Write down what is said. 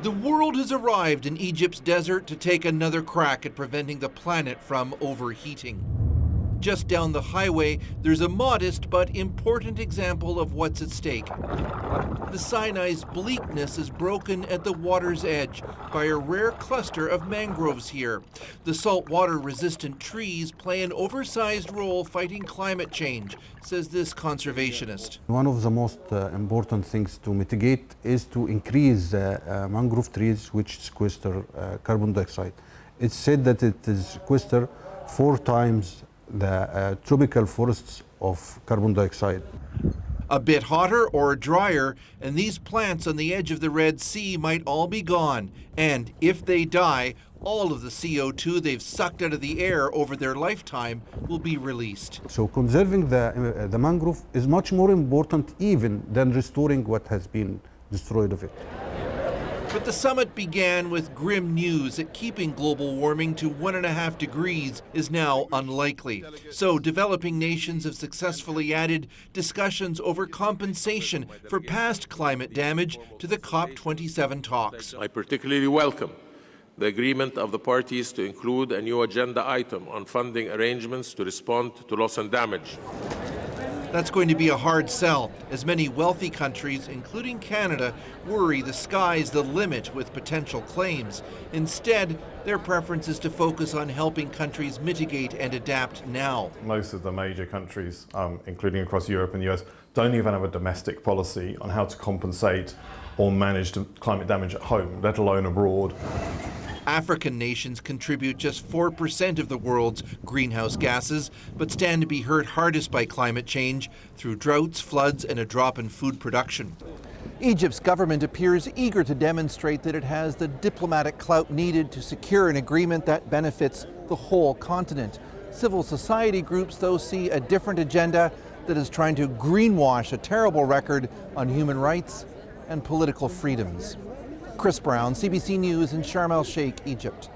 The world has arrived in Egypt's desert to take another crack at preventing the planet from overheating. Just down the highway, there's a modest but important example of what's at stake. The Sinai's bleakness is broken at the water's edge by a rare cluster of mangroves here. The saltwater-resistant trees play an oversized role fighting climate change, says this conservationist. One of the most important things to mitigate is to increase mangrove trees which sequester carbon dioxide. It's said that it is sequester 4 times the tropical forests of carbon dioxide. A bit hotter or drier, and these plants on the edge of the Red Sea might all be gone. And if they die, all of the CO2 they've sucked out of the air over their lifetime will be released. So conserving the mangrove is much more important even than restoring what has been destroyed of it. But the summit began with grim news that keeping global warming to 1.5 degrees is now unlikely. So developing nations have successfully added discussions over compensation for past climate damage to the COP27 talks. I particularly welcome the agreement of the parties to include a new agenda item on funding arrangements to respond to loss and damage. That's going to be a hard sell, as many wealthy countries, including Canada, worry the sky's the limit with potential claims. Instead, their preference is to focus on helping countries mitigate and adapt now. Most of the major countries, including across Europe and the US, don't even have a domestic policy on how to compensate or manage climate damage at home, let alone abroad. African nations contribute just 4% of the world's greenhouse gases, but stand to be hurt hardest by climate change through droughts, floods, and a drop in food production. Egypt's government appears eager to demonstrate that it has the diplomatic clout needed to secure an agreement that benefits the whole continent. Civil society groups, though, see a different agenda that is trying to greenwash a terrible record on human rights and political freedoms. Chris Brown, CBC News in Sharm el-Sheikh, Egypt.